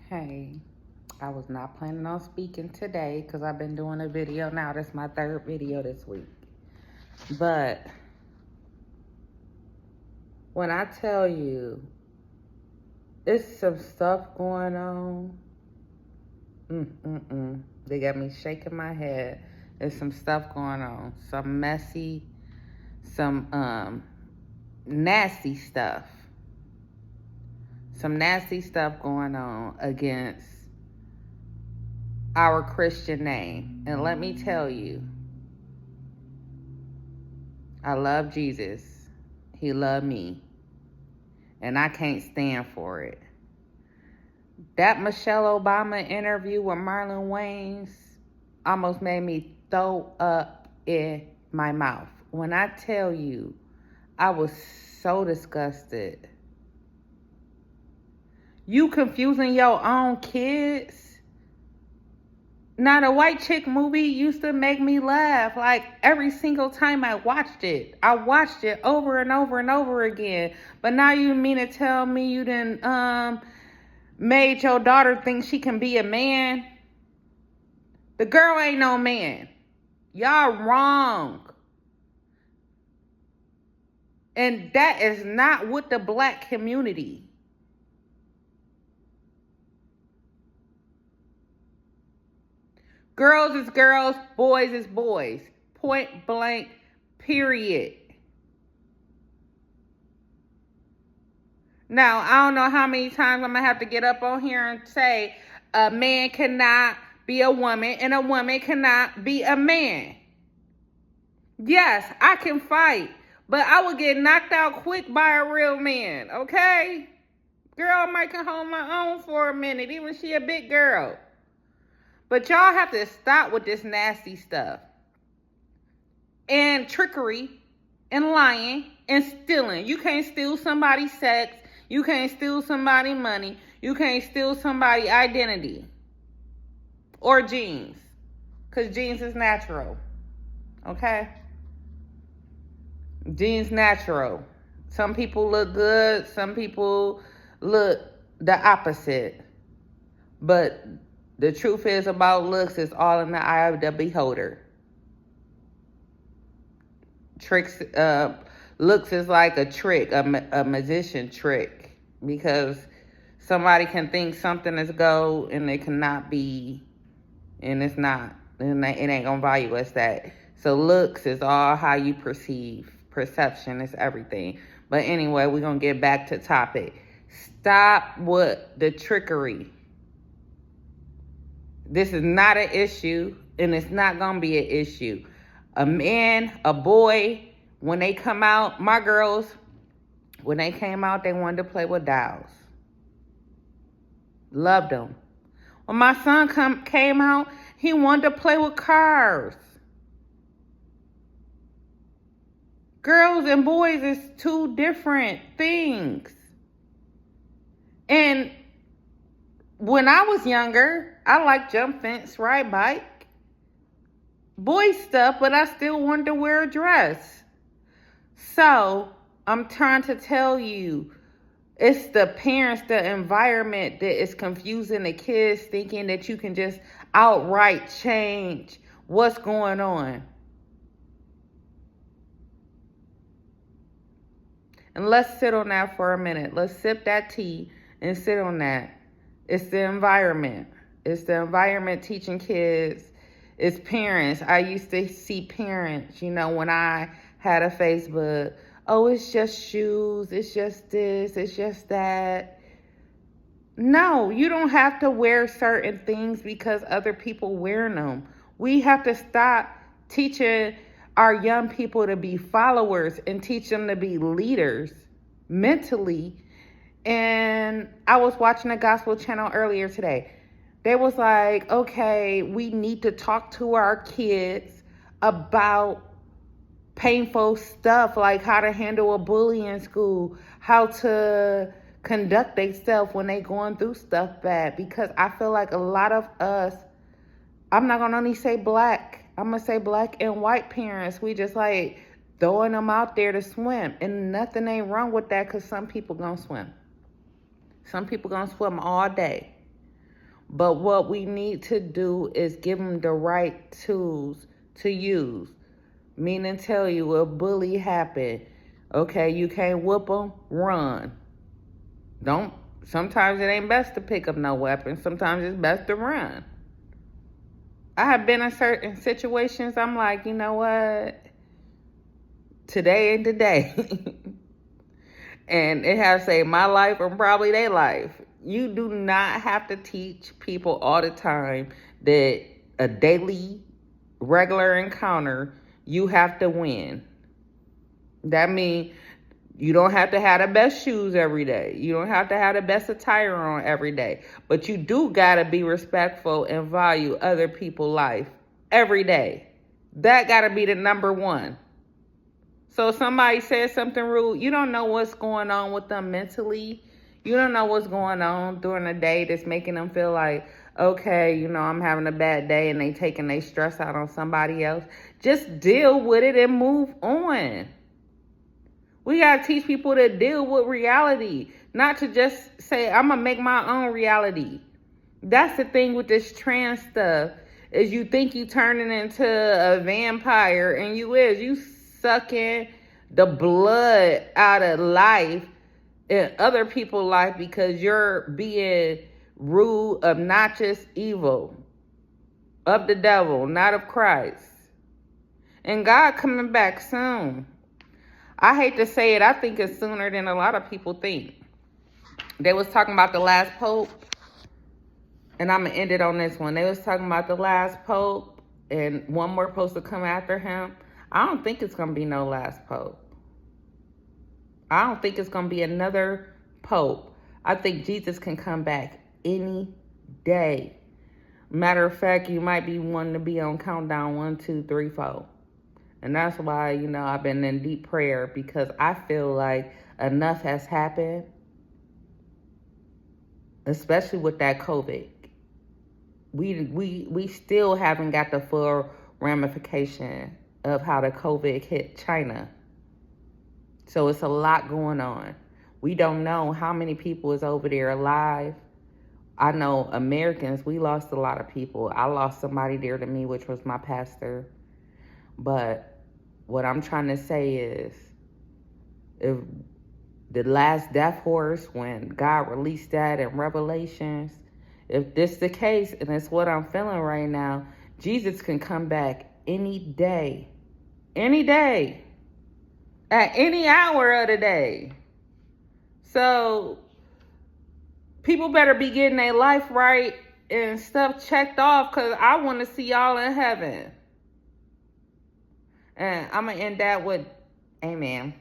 Hey, I was not planning on speaking today because I've been doing a video now. That's my third video this week. But when I tell you, it's some stuff going on. They got me shaking my head. There's some stuff going on. Some messy, some nasty stuff. Some nasty stuff going on against our Christian name. And let me tell you, I love Jesus. He loved me. And I can't stand for it. That Michelle Obama interview with Marlon Wayans almost made me throw up in my mouth. When I tell you, I was so disgusted. You confusing your own kids? Now, the White Chick movie used to make me laugh. Like, every single time I watched it over and over and over again. But now you mean to tell me you didn't made your daughter think she can be a man? The girl ain't no man. Y'all wrong. And that is not with the black community. Girls is girls, boys is boys. Point blank, period. Now, I don't know how many times I'm going to have to get up on here and say a man cannot be a woman and a woman cannot be a man. Yes, I can fight, but I would get knocked out quick by a real man, okay? Girl might can hold my own for a minute, even she a big girl. But y'all have to stop with this nasty stuff. And trickery and lying and stealing. You can't steal somebody's sex. You can't steal somebody's money. You can't steal somebody's identity. Or genes. Because genes is natural. Okay? Genes natural. Some people look good. Some people look the opposite. But the truth is about looks is all in the eye of the beholder. Looks is like a trick, a magician trick, because somebody can think something is gold and it cannot be, and it's not, and it ain't gonna value us that. So looks is all how you perceive. Perception is everything. But anyway, we're gonna get back to topic. Stop with the trickery. This is not an issue, and it's not gonna be an issue. A man, a boy, when they come out, my girls, when they came out, they wanted to play with dolls. Loved them. When my son came out, he wanted to play with cars. Girls and boys is two different things. And when I was younger, I liked jump fence, ride bike, boy stuff, but I still wanted to wear a dress. So I'm trying to tell you, it's the parents, the environment that is confusing the kids, thinking that you can just outright change what's going on. And let's sit on that for a minute. Let's sip that tea and sit on that. It's the environment. It's the environment teaching kids. It's parents. I used to see parents, when I had a Facebook. Oh, it's just shoes. It's just this. It's just that. No, you don't have to wear certain things because other people wear them. We have to stop teaching our young people to be followers and teach them to be leaders mentally. And I was watching a gospel channel earlier today. They was like, okay, we need to talk to our kids about painful stuff, like how to handle a bully in school, how to conduct themselves when they going through stuff bad. Because I feel like a lot of us, I'm not going to only say black, I'm going to say black and white parents, we just like throwing them out there to swim. And nothing ain't wrong with that, because some people going to swim. Some people going to swim all day. But what we need to do is give them the right tools to use. Meaning tell you a bully happened. Okay, you can't whoop them, run. Don't. Sometimes it ain't best to pick up no weapon. Sometimes it's best to run. I have been in certain situations, I'm like, you know what? Today ain't the day. And it has saved my life and probably their life. You do not have to teach people all the time that a daily, regular encounter, you have to win. That means you don't have to have the best shoes every day. You don't have to have the best attire on every day. But you do got to be respectful and value other people's life every day. That got to be the number one. So if somebody says something rude, you don't know what's going on with them mentally. You don't know what's going on during the day that's making them feel like, okay, you know, I'm having a bad day, and they taking their stress out on somebody else. Just deal with it and move on. We got to teach people to deal with reality, not to just say, I'm going to make my own reality. That's the thing with this trans stuff, is you think you turning into a vampire, and you sucking the blood out of life in other people's life because you're being rude, obnoxious, evil, of the devil, not of Christ. And God coming back soon. I hate to say it, I think it's sooner than a lot of people think. They was talking about the last pope, and I'm going to end it on this one. They was talking about the last pope, and one more supposed to come after him. I don't think it's going to be no last pope. I don't think it's going to be another pope. I think Jesus can come back any day. Matter of fact, you might be wanting to be on countdown 1, 2, 3, 4. And that's why, you know, I've been in deep prayer, because I feel like enough has happened, especially with that COVID. We still haven't got the full ramification of how the COVID hit China. So it's a lot going on. We don't know how many people is over there alive. I know Americans, we lost a lot of people. I lost somebody dear to me, which was my pastor. But what I'm trying to say is, if the last death horse, when God released that in Revelations, if this is the case, and it's what I'm feeling right now, Jesus can come back any day. Any day. At any hour of the day. So people better be getting their life right and stuff checked off, because I want to see y'all in heaven. And I'm going to end that with amen.